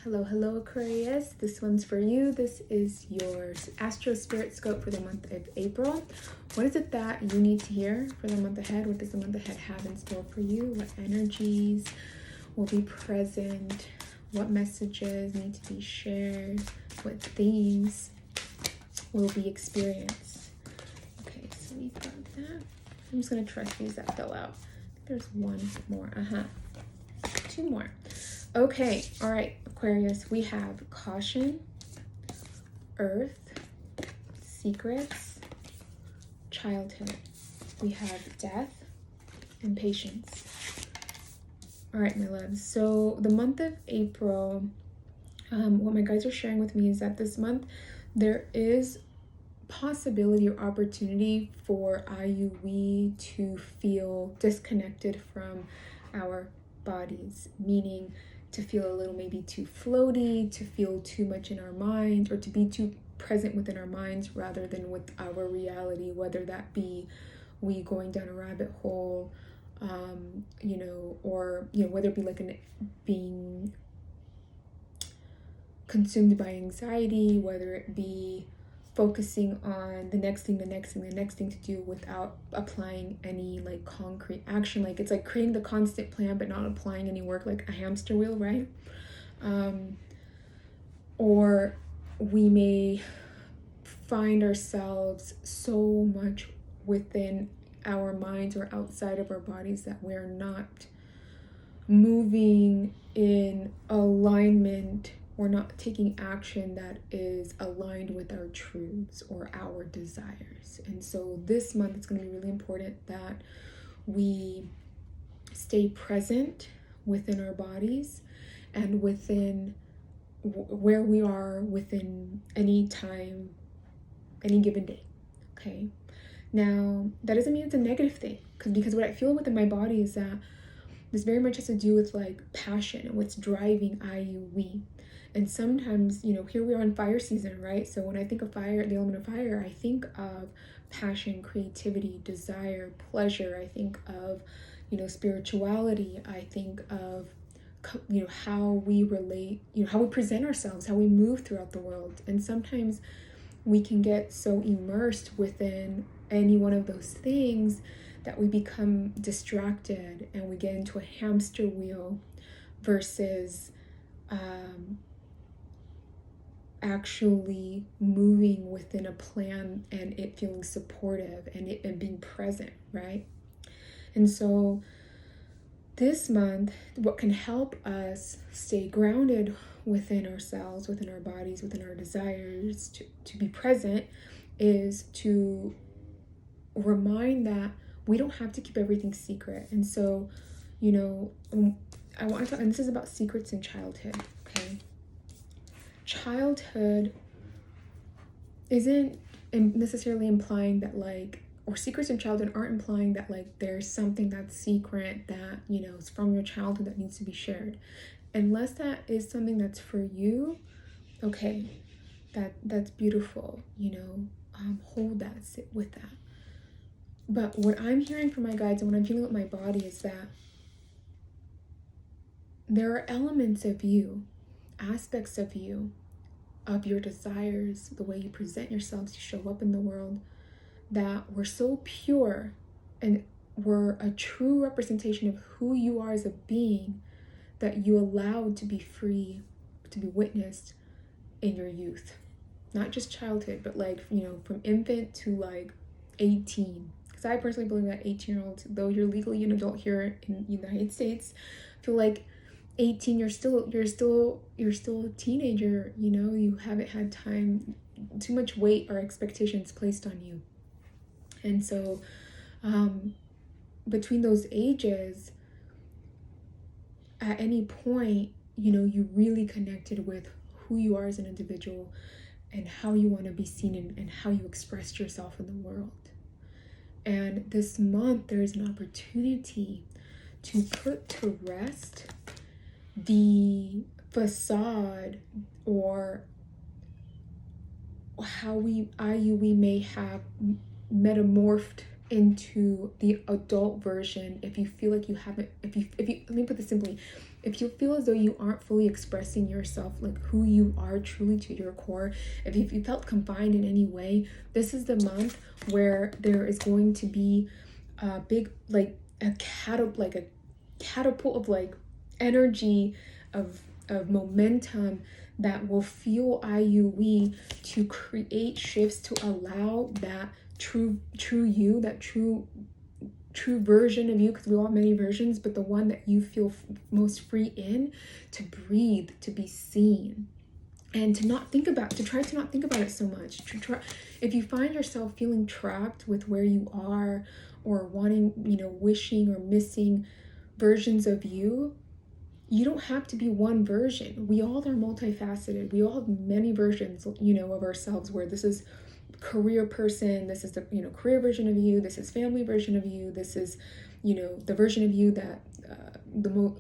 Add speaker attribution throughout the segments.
Speaker 1: Hello, hello Aquarius. This one's for you. This is your Astro Spirit Scope for the month of April. What is it that you need to hear for the month ahead? What does the month ahead have in store for you? What energies will be present? What messages need to be shared? What themes will be experienced? Okay, so we've got that. I'm just going to trust these that fell out. There's one more. Two more. Okay, all right, Aquarius, we have caution, earth, secrets, childhood. We have death and patience. All right, my loves. So the month of April, what my guides are sharing with me is that this month there is possibility or opportunity for we to feel disconnected from our bodies, meaning to feel a little maybe too floaty, to feel too much in our minds, or to be too present within our minds rather than with our reality, whether that be we going down a rabbit hole, or whether it be like being consumed by anxiety, whether it be focusing on the next thing to do without applying any like concrete action. Like it's like creating the constant plan but not applying any work, like a hamster wheel, right? Or we may find ourselves so much within our minds or outside of our bodies that we're not moving in alignment. We're not taking action that is aligned with our truths or our desires. And so this month it's going to be really important that we stay present within our bodies and within where we are within any time, any given day. Okay. Now, that doesn't mean it's a negative thing, because what I feel within my body is that this very much has to do with like passion and what's driving we. And sometimes, here we are in fire season, right? So when I think of fire, the element of fire, I think of passion, creativity, desire, pleasure. I think of, spirituality. I think of, how we relate, how we present ourselves, how we move throughout the world. And sometimes we can get so immersed within any one of those things that we become distracted and we get into a hamster wheel versus actually moving within a plan and it feeling supportive and being present, right? And so this month, what can help us stay grounded within ourselves, within our bodies, within our desires, to be present, is to remind that we don't have to keep everything secret. And so, I want to talk, and this is about secrets in childhood, okay? Childhood isn't necessarily implying that or secrets in childhood aren't implying that there's something that's secret that, is from your childhood that needs to be shared. Unless that is something that's for you, okay, that's beautiful, hold that, sit with that. But what I'm hearing from my guides and what I'm feeling with my body is that there are elements of you, aspects of you, of your desires, the way you present yourselves, you show up in the world, that were so pure and were a true representation of who you are as a being, that you allowed to be free, to be witnessed in your youth. Not just childhood, but from infant to 18. Because I personally believe that 18-year-olds, though you're legally an adult here in the United States, I feel like 18, you're still a teenager, you haven't had time, too much weight or expectations placed on you. And so between those ages, at any point, you really connected with who you are as an individual and how you want to be seen and how you expressed yourself in the world. And this month, there is an opportunity to put to rest the facade or how we may have metamorphed into the adult version. If you feel like you haven't, if you let me put this simply, if you feel as though you aren't fully expressing yourself, like who you are truly to your core, if you felt confined in any way, this is the month where there is going to be a big, like a catapult of like energy, of momentum that will fuel IUE to create shifts to allow that true you, that true version of you, because we all have many versions, but the one that you feel most free in, to breathe, to be seen, and to try to not think about it so much. If you find yourself feeling trapped with where you are, or wanting, wishing or missing versions of you, you don't have to be one version. We all are multifaceted. We all have many versions, of ourselves, where this is career person, this is the career version of you, this is family version of you, this is the version of you that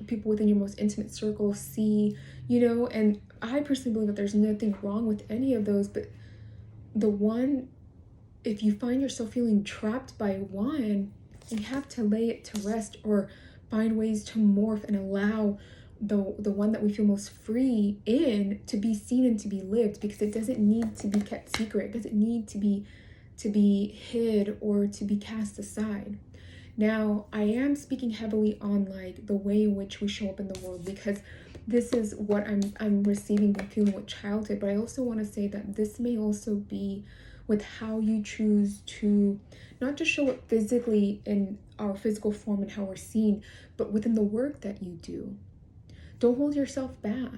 Speaker 1: people within your most intimate circle see, and I personally believe that there's nothing wrong with any of those, but if you find yourself feeling trapped by one, you have to lay it to rest, or find ways to morph and allow the one that we feel most free in to be seen and to be lived, because it doesn't need to be kept secret. It doesn't need to be hid or to be cast aside. Now, I am speaking heavily on like the way in which we show up in the world, because this is what I'm receiving and feeling with childhood, but I also want to say that this may also be with how you choose to not just show up physically in our physical form and how we're seen, but within the work that you do. Don't hold yourself back.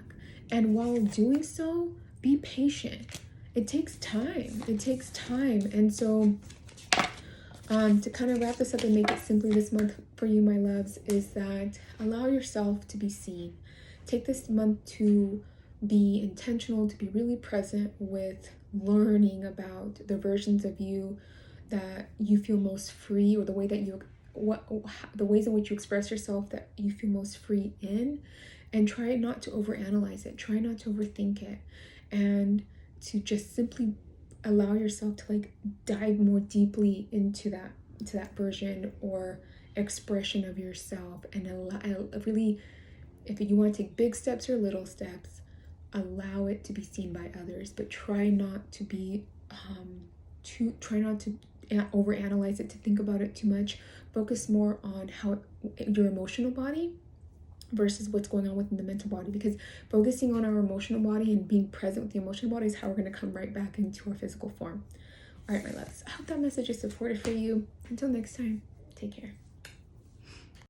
Speaker 1: And while doing so, be patient. It takes time. And so to kind of wrap this up and make it simply this month for you, my loves, is that allow yourself to be seen. Take this month to be intentional, to be really present with learning about the versions of you that you feel most free, or the way that the ways in which you express yourself that you feel most free in. And try not to overanalyze it. Try not to overthink it. And to just simply allow yourself to like dive more deeply into that version or expression of yourself. And really, if you want to take big steps or little steps, allow it to be seen by others. But try not to overanalyze it, to think about it too much. Focus more on how your emotional body versus what's going on within the mental body, because focusing on our emotional body and being present with the emotional body is how we're going to come right back into our physical form. All right, my loves, I hope that message is supportive for you. Until next time, take care.